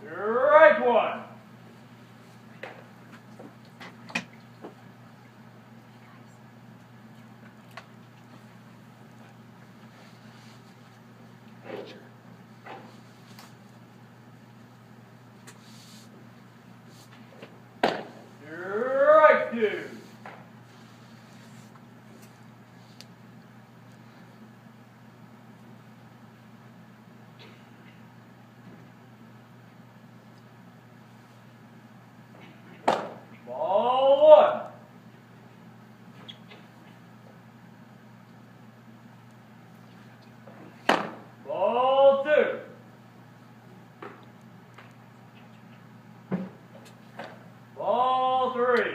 Right one. Right two. Ball one. Ball two. Ball three.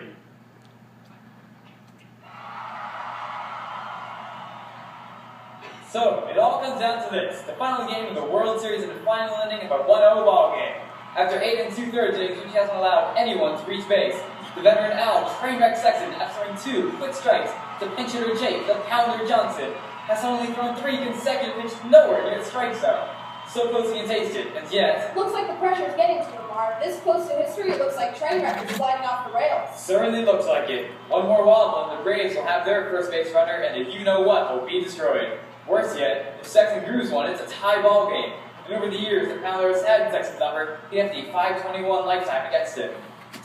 So, it all comes down to this. The final game of the World Series and the final inning of a 1-0 ball game. After 8 2/3 innings, which hasn't allowed anyone to reach base. The veteran Al, Trainwreck Sexton, after throwing 2 quick strikes to pinch hitter Jake, the Pounder Johnson, has only thrown 3 consecutive pitches nowhere near the strike zone. So close he can taste it, and yet... Looks like the pressure's getting to him, Marv. This close to history, it looks like Trainwreck is sliding off the rails. Certainly looks like it. One more wobble and the Braves will have their first base runner, and if you know what will be destroyed. Worse yet, if Sexton grooves one, it's a tie ball game. And over the years, the Pounder has had Sexton's number, he'd have the 521 lifetime against him.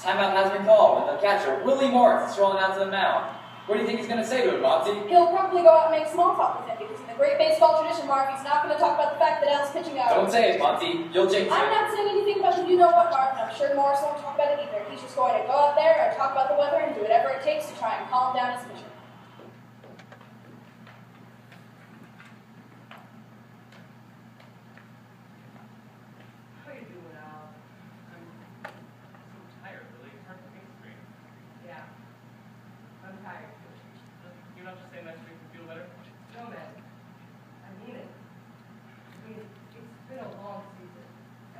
Timeout has been called, and the catcher, Willie Morris, is strolling out to the mound. What do you think he's going to say to him, Monty? He'll probably go out and make small talk with him, because in the great baseball tradition, Marv, he's not going to talk about the fact that Al's pitching out. Don't say it, Monty. You'll jinx it. I'm not saying anything about the you-know-what, Marv, and I'm sure Morris won't talk about it either. He's just going to go out there and talk about the weather and do whatever it takes to try and calm down his pitcher.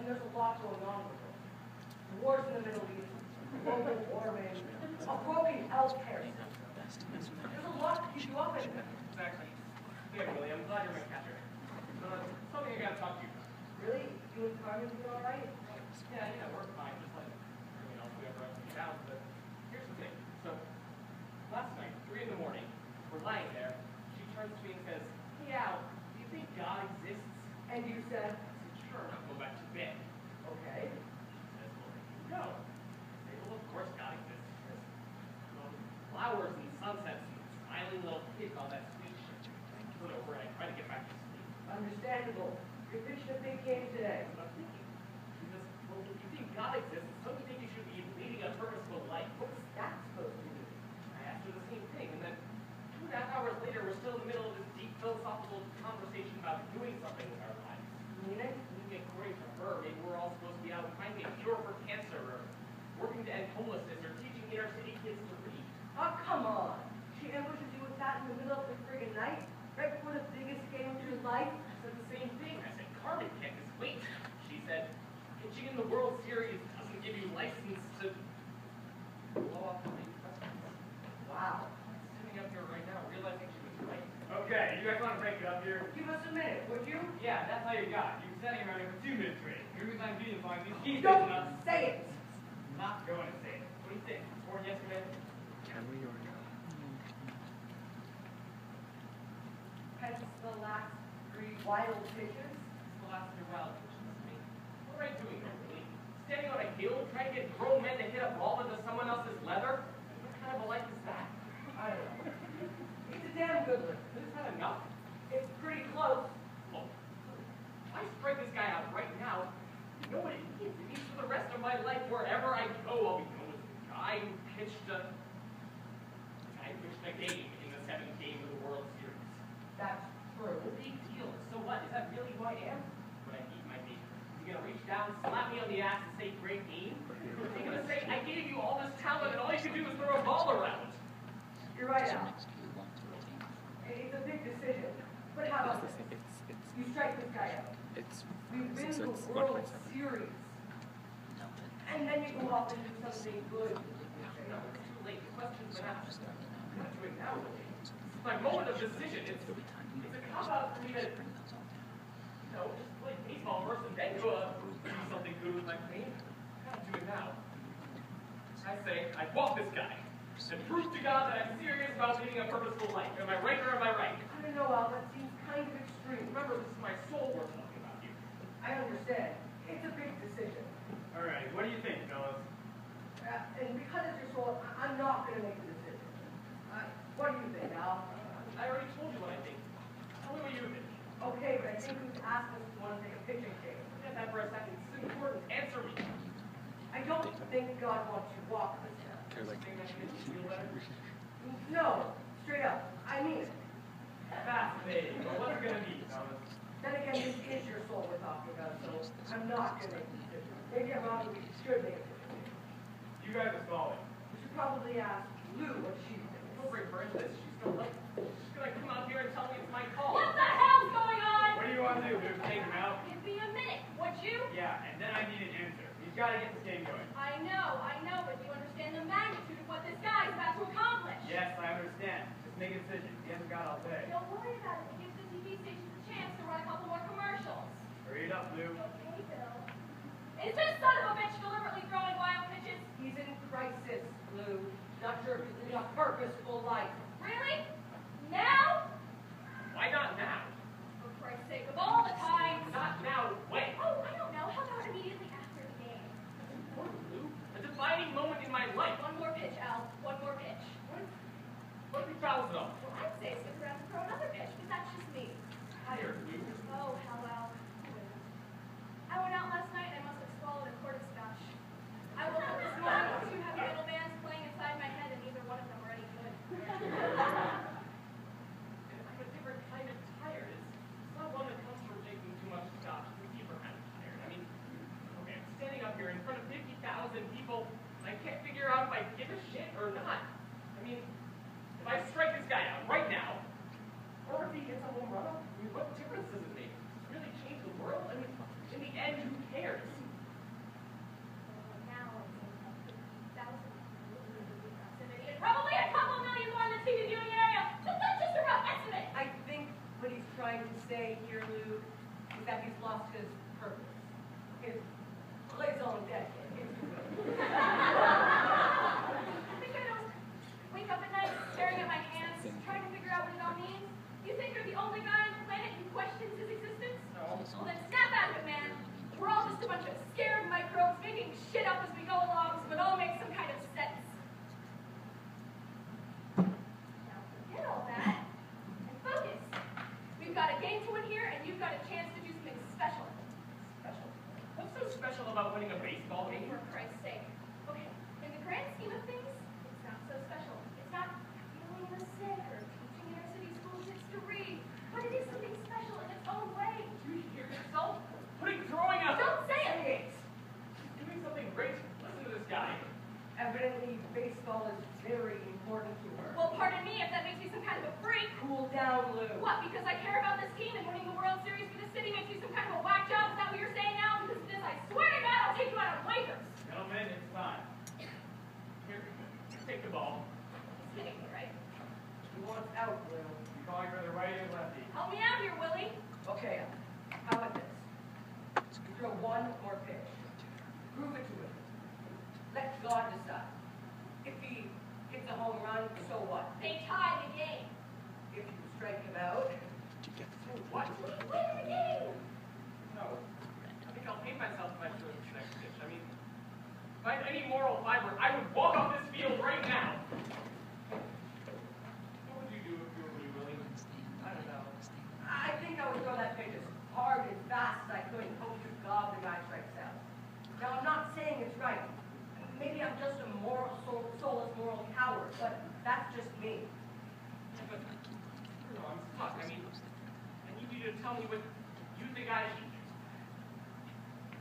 There's a lot going on with it. The wars in the Middle East, global warming, a broken health care system. There's a lot to keep you up at night. Exactly. Hey, Willie, I'm glad you're my catcher. Something I gotta talk to you about. Really? You and Carmen doing all right? Yeah, we're fine. Just like everyone else we ever up and down. But here's the thing. So, last night, 3 in the morning, we're lying there. She turns to me and says, "Hey, Al, do you think God exists?" And you said, Sure, I'll go back to bed. okay. She says, "Well, no." I say, "Well, of course God exists." She says, "Well, flowers and sunsets and smiling little kids, all that sweet shit." I put over and I try to get back to sleep. Understandable. You're pitching a big game today. But I'm thinking, she says, "Well, if you think God exists, don't you think you should be leading a purposeful life?" What's that supposed to mean? I asked her the same thing, and then 2.5 hours later, we're still in the middle of this deep philosophical conversation about doing something with our lives. Meaning? According to her, maybe we're all supposed to be out finding a cure for cancer, or working to end homelessness, or teaching inner city kids to read. Oh, come on. She ambushes you with that in the middle of the friggin' night? Right before the biggest game of your life? I said the same thing. I said, "Carmen, can't this wait?" She said, "Pitching in the World Series doesn't give you license to blow off the big presidents." Wow. I'm sitting up here right now realizing she was right. Okay, you guys want to break it up here? Give us a minute, would you? Yeah, that's how you got. You've been standing around here for 2 minutes straight. Every time being fine, these keys Don't up. say it! I'm not going to say it. What do you think? Born yesterday? Hence the last 3 wild pitches? It's the last of your wild pitches. I mean, what am I doing here, really? Standing on a hill trying to get grown men to hit a ball into someone else's leather? What kind of a life is that? I don't know. It's a damn good one. Is that enough? It's pretty close. Look, if I strike this guy out right now, you know what it means? It means for the rest of my life, wherever I go, I'll be known as the guy who pitched a game in the 7th game of the World Series. That's true. No big deal. So what? Is that really who I am? right, Al. It's a big decision. But how about this? You strike this guy out. We win the World Series. And then you go off and do something good. No, it's too late. The question's been asked. I'm not doing now. It's my moment of decision. It's a cop-out for me to, just play baseball first and then go do something good with my pain. I'm not doing now. I say, I walk this guy and prove to God that I'm serious about leading a purposeful life. Am I right or am I right? I don't know, Al. That seems kind of extreme. Remember, this is my soul we're talking about here. I understand. It's a big decision. All right, what do you think, fellas? And because it's your soul, I'm not going to make the decision. What do you think, Al? I already told you what I think. Tell me what you think. Okay, but I think you've asked us to want to take a pitching game. Forget that for a second. This is important. Answer me. I don't think God wants you to walk this down. Think that can make you feel better? No, straight up. I mean it. Fascinating. Well, what's it going to be, fellas? Then again, this is your soul we're talking about, so I'm not going to make the decision. Maybe I'm wrong, but we should make a decision. You guys are stalling. We should probably ask Lou what she thinks. Don't bring her into this. She's still late. She's going to come out here and tell me it's my call. What the hell's going on? What do you want to do, dude? Take him out? Give me a minute, would you? Yeah, and then I need an answer. He's got to get this game going. I know, but do you understand the magnitude of what this guy is about to accomplish? Yes, I understand. Just make a decision. He hasn't got all day. Don't worry about it. It gives the TV stations a chance to run a couple more commercials. Hurry it up, Lou. Okay, Bill. Is this son of a bitch deliberately throwing wild pitches? He's in crisis, Lou. Not sure if he's living a purposeful life. Really? Now? Why not now? For Christ's sake, of all the times. Not now. When? Oh, I don't know. How about immediately after the game? Lou, a defining moment in my life. One more pitch, Al. One more pitch. What if he fouls it off? Well, I'd say stick around to throw another pitch, but that's just me. Tired, Lou. Oh, how well. I went out last night and I must have swallowed a quart of scotch. I woke up this morning with two heavy metal bands playing inside my head and neither one of them were any good. I'm a different kind of tired. It's not one that comes from taking too much scotch. It's a deeper kind of tired. I mean, okay, I'm standing up here in front of 50,000 people and I can't figure out if I give a shit or not. I mean, if I strike this guy out right now, or if he hits a home run, I mean, what difference does it make? Does it really change the world? I mean, in the end, who cares? Now I'm thinking 50,000. And probably a couple million more in the TV viewing area, but that's just a rough estimate. I think what he's trying to say here, Lou, is that he's lost his purpose. His raison d'etre. I think I don't wake up at night staring at my hands, trying to figure out what it all means. You think you're the only guy on the planet who questions his existence? No. Well then snap out of it, man. We're all just a bunch of scared microbes making shit up as we go along so it all makes some kind of sense. Now forget all that and focus. We've got a game to win here and you've got a chance to do something special. Special? What's so special about winning a baseball game? For Christ's sake. Okay, in the grand scheme of things, it's not so special. It's not healing the sick or teaching inner city school kids to read, but it is something special in its own way. Do you hear yourself? Throwing out. Don't say it! He's doing something great. Listen to this guy. Evidently, baseball is very important to her. Well, pardon me if that makes me some kind of a freak. Cool down, Lou. What, because I care about this team and winning the World Series for the city makes you some kind of a whack job? Is that what you're saying now? Because of this, I swear to God, I'll take you out on waivers. Gentlemen, it's time. Here, take the ball. He's kidding me, right? He wants out, Lou. You calling for the righty or lefty? Help me out here, Willie. Okay, how about this? You throw one more pitch. Prove it to him. Let God decide. If he hits a home run, so what? They tie the game. If you strike him out, What? We win the game. No. I think I'll hate myself if I throw this next pitch. I mean, if I had any moral fiber, I would walk off this field right now. What would you do if you were me, Willie? I don't know. I think I would throw that pitch as hard and fast as I could and hope to God the guy strikes out. Now, I'm not saying it's right. Maybe I'm just a soulless moral coward, but that's just me. But, I don't know, I'm stuck. I mean, I need you to tell me what you think I should do.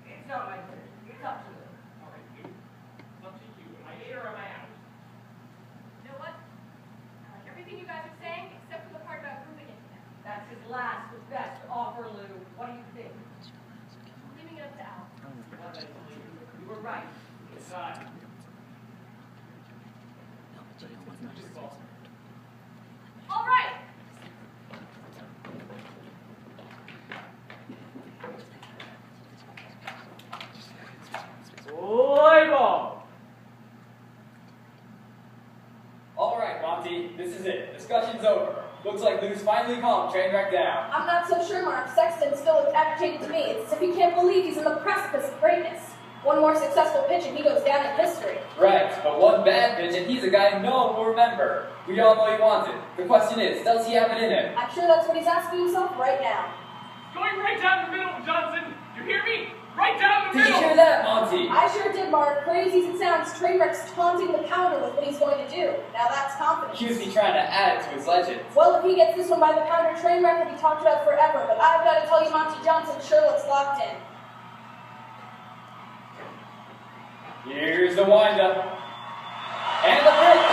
It's not my decision. It's up to them. All right, dude. It's up to you. Am I in or am I out? You know what? I like your last, the best offer, Lou. What do you think? Leaving it up to Al. You were right. It's time. All right. Play ball. All right, Monty, this is it. Discussion's over. Looks like Lou's finally calmed Trainwreck down. I'm not so sure, Mark. Sexton still looks agitated to me. It's as if he can't believe he's on the precipice of greatness. One more successful pitch and he goes down in history. Right, but one bad pitch and he's a guy no one will remember. We all know he wants it. The question is, does he have it in him? I'm sure that's what he's asking himself right now. Going right down the middle, Johnson. You hear me? Right down the Did middle. you hear that, Monty? I sure did, Mark. Crazy as it sounds, Trainwreck's taunting the counter with what he's going to do. Now that's confidence. Accused me trying to add it to his legend. Well, if he gets this one by the counter, Trainwreck will be talked about forever. But I've got to tell you, Monty Johnson sure looks locked in. Here's the windup. And the pitch.